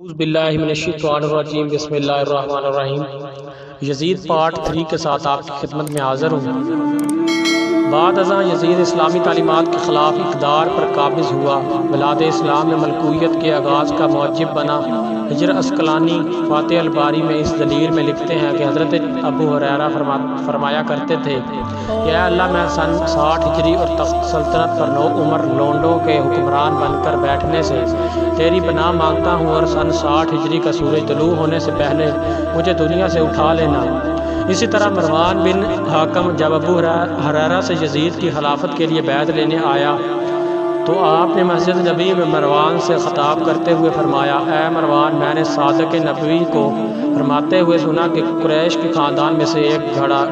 اعوذ باللہ من الشیطان الرجیم بسم اللہ الرحمن الرحیم۔ یزید پارٹ 3 کے ساتھ آپ کی خدمت میں حاضر ہوں۔ بعد ازاں یزید اسلامی تعلیمات کے خلاف اقدار پر قابض ہوا، بلاد اسلام میں ملکویت کے آغاز کا موجب بنا۔ حجر اسقلانی فاتح الباری میں اس دلیل میں لکھتے ہیں کہ حضرت ابو ہریرہ فرمایا کرتے تھے کہ اے اللہ، میں سن 60 ہجری اور تخت سلطنت پر 9 عمر لونڈوں کے حکمران بن کر بیٹھنے سے تیری پناہ مانگتا ہوں، اور سن 60 ہجری کا سورج طلوع ہونے سے پہلے مجھے دنیا سے اٹھا لینا۔ اسی طرح مروان بن حاکم جب ابو ہریرہ سے یزید کی خلافت کے لیے بیعت لینے آیا تو آپ نے مسجد نبی میں مروان سے خطاب کرتے ہوئے فرمایا، اے مروان، میں نے صادق نبوی کو فرماتے ہوئے سنا کہ قریش کے خاندان میں سے ایک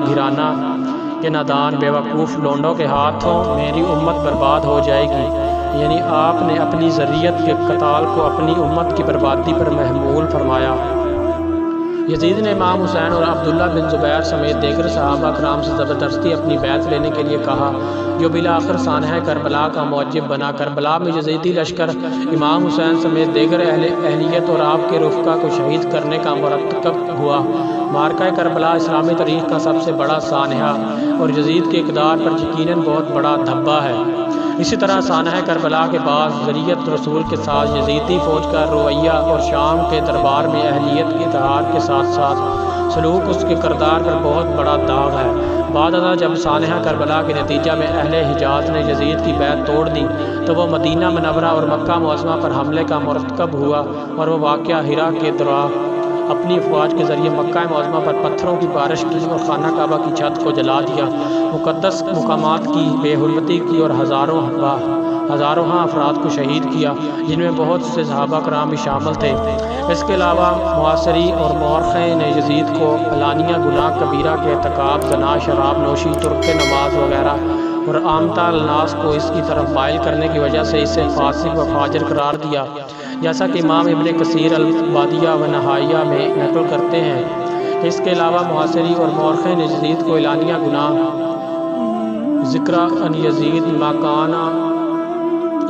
گھرانہ کے نادان بیوقوف لونڈوں کے ہاتھوں میری امت برباد ہو جائے گی۔ یعنی آپ نے اپنی ذریت کے قتال کو اپنی امت کی بربادی پر محمول فرمایا۔ یزید نے امام حسین اور عبداللہ بن زبیر سمیت دیگر صحابہ کرام سے زبردستی اپنی بیعت لینے کے لیے کہا، جو بالآخر سانحہ کربلا کا موجب بنا۔ کربلا میں یزیدی لشکر امام حسین سمیت دیگر اہلیت اور آپ کے رفقا کو شہید کرنے کا مرتکب ہوا۔ معرکہ کربلا اسلامی تاریخ کا سب سے بڑا سانحہ اور یزید کے اقدار پر یقیناً بہت بڑا دھبہ ہے۔ اسی طرح سانحہ کربلا کے بعد ذریت رسول کے ساتھ یزیدی فوج کا رویہ اور شام کے دربار میں اہلیت کے اظہار کے ساتھ ساتھ سلوک اس کے کردار پر بہت بڑا داغ ہے۔ بعد ازاں جب سانحہ کربلا کے نتیجہ میں اہل حجاز نے یزید کی بیعت توڑ دی تو وہ مدینہ منورہ اور مکہ معظمہ پر حملے کا مرتکب ہوا، اور وہ واقعہ ہرا کے دوران اپنی افواج کے ذریعے مکہ معظمہ پر پتھروں کی بارش کی اور خانہ کعبہ کی چھت کو جلا دیا، مقدس مقامات کی بے حرمتی کی اور ہزاروں افراد کو شہید کیا، جن میں بہت سے صحابہ کرام بھی شامل تھے۔ اس کے علاوہ معاصری اور مورخین نے یزید کو علانیہ گناہ کبیرہ کے ارتکاب، زنا، شراب نوشی، ترک نماز وغیرہ اور عامہ الناس کو اس کی طرف مائل کرنے کی وجہ سے اسے فاسق و فاجر قرار دیا، جیسا کہ امام ابن کثیر البادیہ و نہائیہ میں نقل کرتے ہیں۔ اس کے علاوہ معاصری اور مورخین نے یزید کو اعلانیہ گناہ ذکر ان یزید مکانہ،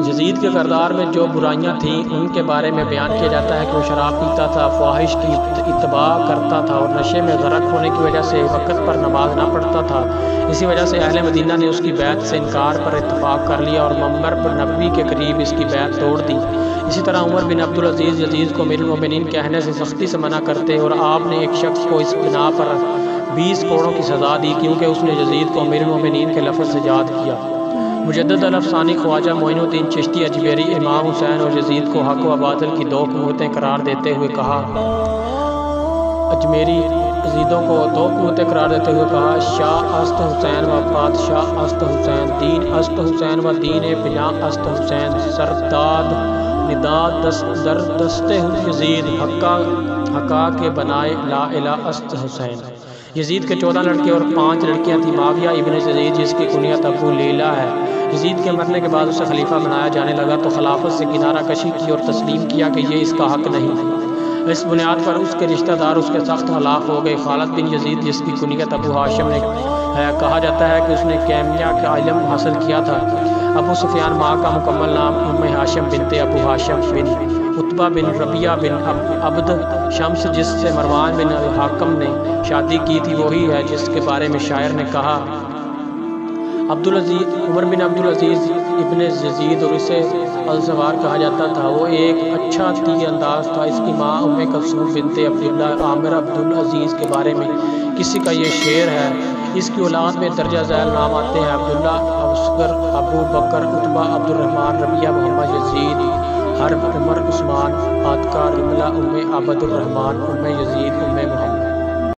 یزید کے کردار میں جو برائیاں تھیں ان کے بارے میں بیان کیا جاتا ہے کہ وہ شراب پیتا تھا، فواحش کی اتباع کرتا تھا اور نشے میں غرق ہونے کی وجہ سے وقت پر نماز نہ پڑھتا تھا۔ اسی وجہ سے اہل مدینہ نے اس کی بیعت سے انکار پر اتفاق کر لیا اور منبر پر نبوی کے قریب اس کی بیعت توڑ دی۔ اسی طرح عمر بن عبدالعزیز یزید کو امیر المومنین کہنے سے سختی سے منع کرتے اور آپ نے ایک شخص کو اس بنا پر 20 کوڑوں کی سزا دی کیونکہ اس نے یزید کو امیر المومنین کے لفظ سے یاد کیا۔ مجدد الافسانی خواجہ معین الدین چشتی اجمیری امام حسین اور یزید کو حق و باطل کی 2 قوتیں قرار دیتے ہوئے کہا، اجمیری یزیدوں کو 2 قوتیں قرار دیتے ہوئے کہا، شاہ است حسین و بادشاہ است حسین، دین است حسین و دین بنا است حسین، سرداد نداد در دست یزید، حقا کے بنائے لا الہ است حسین۔ یزید کے 14 لڑکے اور 5 لڑکیاں تھیں۔ معاویہ ابن یزید جس کی کنیت ابو لیلہ ہے، یزید کے مرنے کے بعد اسے خلیفہ بنایا جانے لگا تو خلافت سے کنارہ کشی کی اور تسلیم کیا کہ یہ اس کا حق نہیں۔ اس بنیاد پر اس کے رشتہ دار اس کے سخت خلاف ہو گئے۔ خالد بن یزید جس کی کنیت ابو ہاشم ہے، کہا جاتا ہے کہ اس نے کیمیا کا علم حاصل کیا تھا۔ ابو سفیان ماں کا مکمل نام ام ہاشم بنت ابو ہاشم بن عتبہ بن ربیعہ بن عبد شمس جس سے مروان بن الحاکم نے شادی کی تھی وہی ہے جس کے بارے میں شاعر نے کہا، عمر بن عبدالعزیز ابن یزید اور اسے الزوار کہا جاتا تھا، وہ ایک اچھا تیر انداز تھا۔ اس کی ماں ام کلثوم بنت عبداللہ عامر عبدالعزیز کے بارے میں کسی کا یہ شعر ہے، اس کی اولاد میں درجہ ذیل نام آتے ہیں عبداللہ، اصغر، ابو بکر، عتبہ، عبد الرحمن، ربیعہ، محمد، یزید، حرب، عمر، عثمان، عاتکہ، رملہ، ام عبد الرحمن، ام یزید، ام محمد۔